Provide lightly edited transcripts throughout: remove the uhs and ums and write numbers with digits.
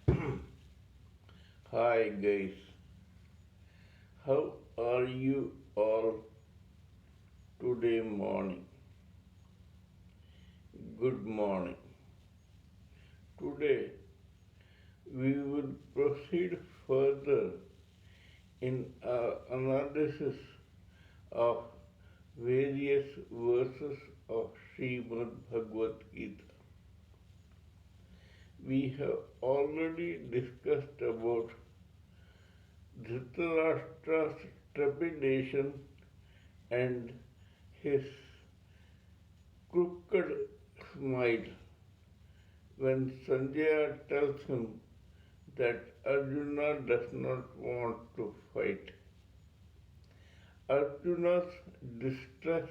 Hi guys, how are you all today morning? Good morning. Today we will proceed further in our analysis of various verses of Srimad Bhagavad Gita. We have already discussed about Dhritarashtra's trepidation and his crooked smile when Sanjaya tells him that Arjuna does not want to fight. Arjuna's distress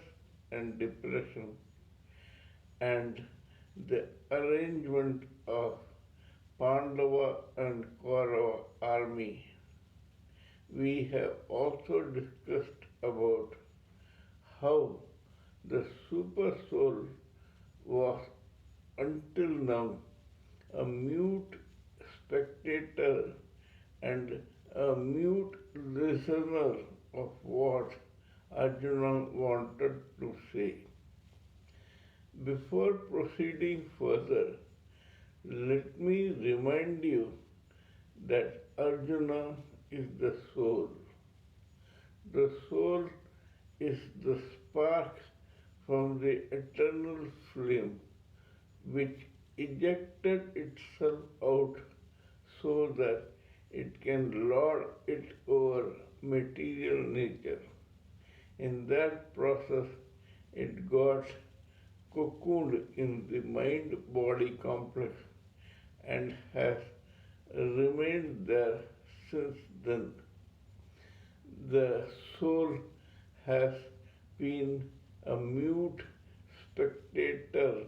and depression and the arrangement of Pandava and Kaurava army. We have also discussed about how the super soul was until now a mute spectator and a mute listener of what Arjuna wanted to say. Before proceeding further, let me remind you that Arjuna is the soul. The soul is the spark from the eternal flame which ejected itself out so that it can lord it over material nature. In that process, it got cocooned in the mind body complex and has remained there since then. The soul has been a mute spectator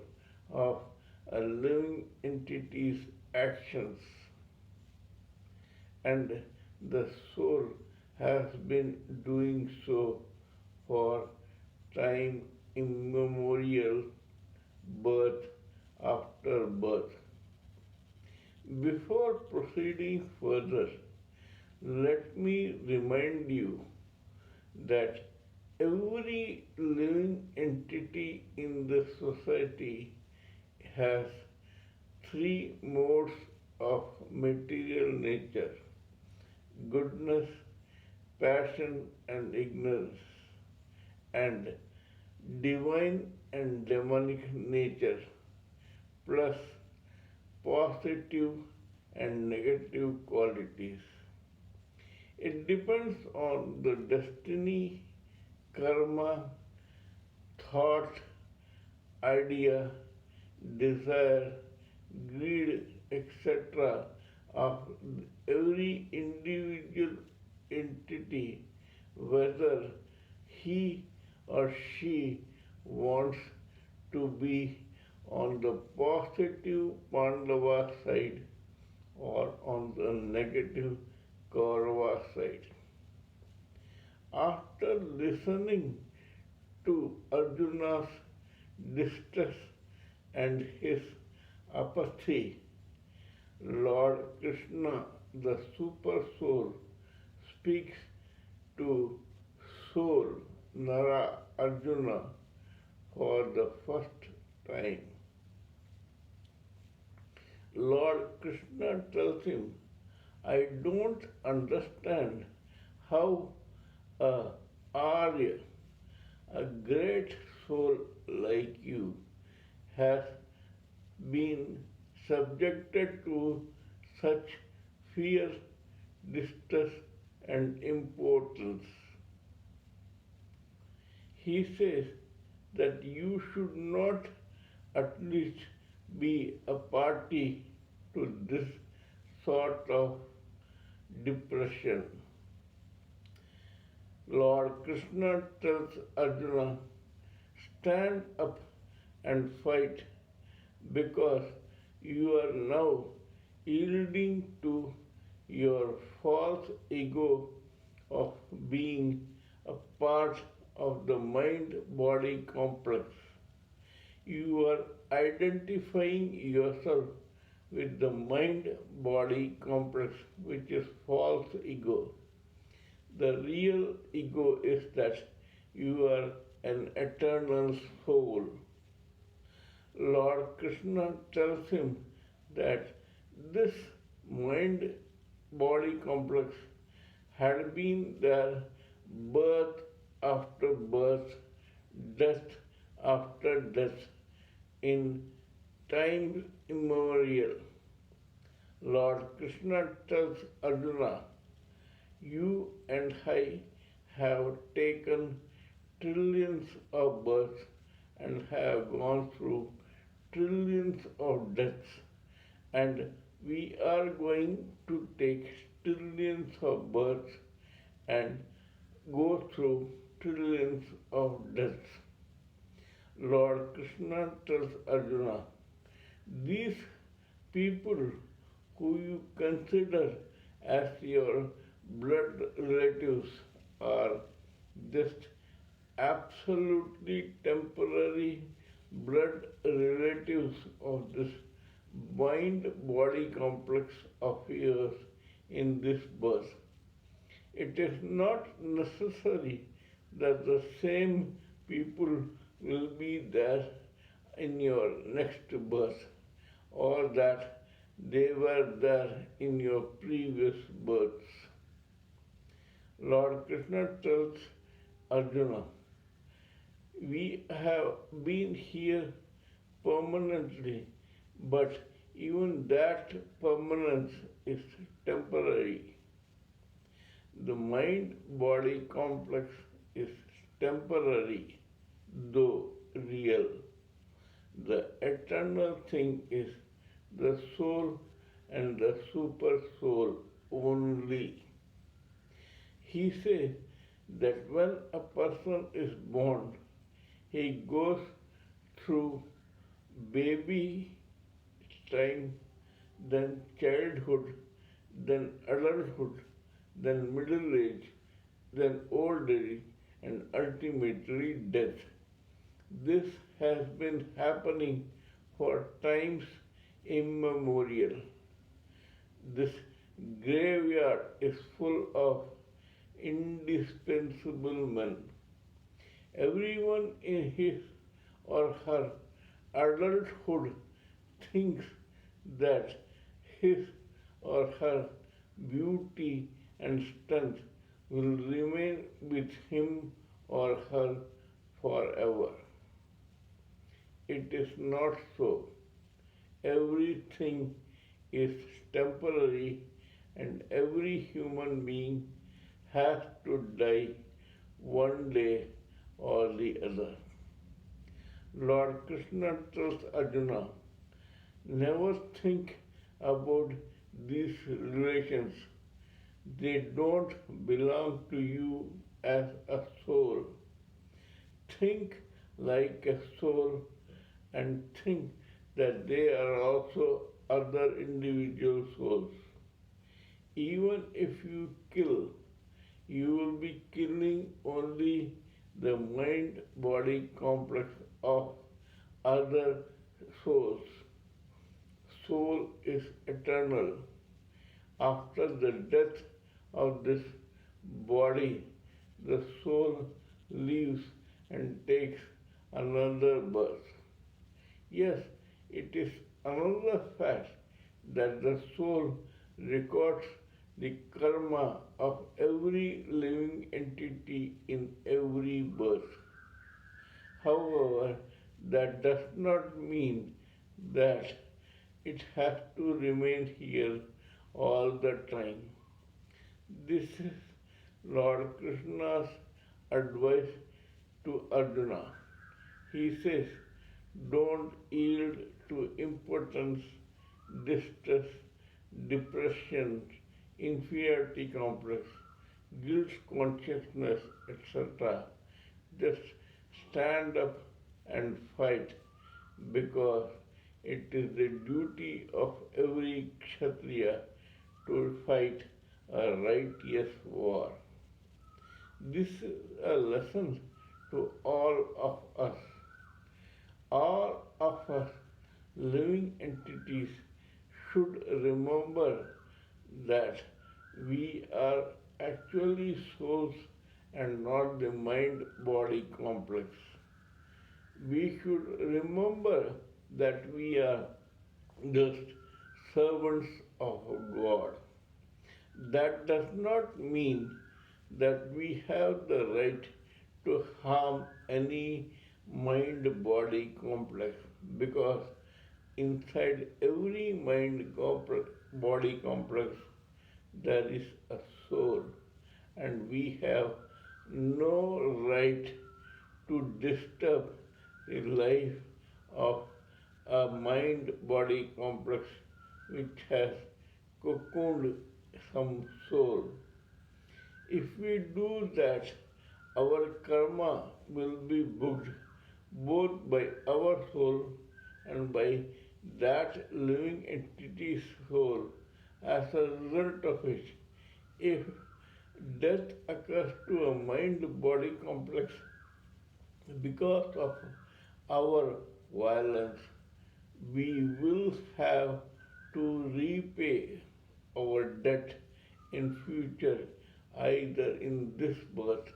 of a living entity's actions, and the soul has been doing so for time immemorial, birth after birth. Before proceeding further, let me remind you that every living entity in the society has three modes of material nature: goodness, passion, and ignorance, and divine and demonic nature, plus positive and negative qualities. It depends on the destiny, karma, thought, idea, desire, greed, etc. of every individual entity whether he or she wants to be on the positive Pandava side or on the negative Kaurava side. After listening to Arjuna's distress and his apathy, Lord Krishna, the Super Soul, speaks to Soul Nara Arjuna for the first time. Lord Krishna tells him, I don't understand how a Arya, a great soul like you, has been subjected to such fear, distress, and importance. He says that you should not at least be a party to this sort of depression. Lord Krishna tells Arjuna, stand up and fight because you are now yielding to your false ego of being a part of the mind-body complex. You are identifying yourself with the mind body complex, which is false ego. The real ego is that you are an eternal soul. Lord Krishna tells him that this mind body complex had been there birth after birth, death after death, in time immemorial. Lord Krishna tells Arjuna, you and I have taken trillions of births and have gone through trillions of deaths, and we are going to take trillions of births and go through trillions of deaths. Lord Krishna tells Arjuna, these people who you consider as your blood relatives are just absolutely temporary blood relatives of this mind body complex of yours in this birth. It is not necessary that the same people will be there in your next birth or that they were there in your previous births. Lord Krishna tells Arjuna, we have been here permanently, but even that permanence is temporary. The mind body complex is temporary, though real. The eternal thing is the soul and the super soul only. He says that when a person is born, he goes through baby time, then childhood, then adulthood, then middle age, then old age, and ultimately death. This has been happening for times immemorial. This graveyard is full of indispensable men. Everyone in his or her adulthood thinks that his or her beauty and strength will remain with him or her forever. It is not so. Everything is temporary and every human being has to die one day or the other. Lord Krishna tells Arjuna, never think about these relations. They don't belong to you as a soul. Think like a soul and think that they are also other individual souls. Even if you kill, you will be killing only the mind body complex of other souls. Soul is eternal. After the death of this body, the soul leaves and takes another birth. Yes, it is another fact that the soul records the karma of every living entity in every birth. However, that does not mean that it has to remain here all the time. This is Lord Krishna's advice to Arjuna. He says, don't yield to impotence, distress, depression, inferiority complex, guilt consciousness, etc. Just stand up and fight, because it is the duty of every Kshatriya to fight a righteous war. This is a lesson to all of us. All of us living entities should remember that we are actually souls and not the mind body complex. We should remember that we are just servants of God. That does not mean that we have the right to harm any mind body complex, because inside every body complex there is a soul, and we have no right to disturb the life of a mind body complex which has cocooned some soul. If we do that, our karma will be booked both by our soul and by that living entity's soul. As a result of it, if death occurs to a mind body complex because of our violence, we will have to repay our debt in future, either in this birth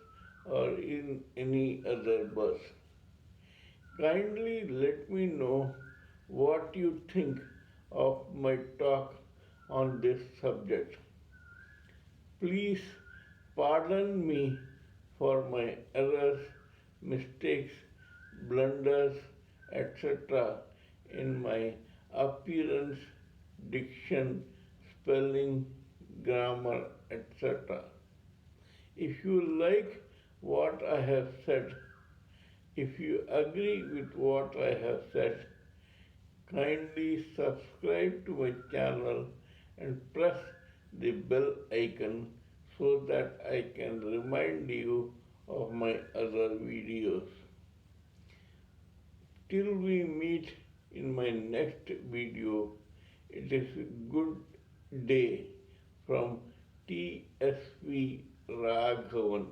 or in any other birth. Kindly let me know what you think of my talk on this subject. Please pardon me for my errors, mistakes, blunders, etc. in my appearance, diction, spelling, grammar, etc. If you like what I have said, if you agree with what I have said, kindly subscribe to my channel and press the bell icon so that I can remind you of my other videos. Till we meet in my next video, it is a good day from TSV Raghavan.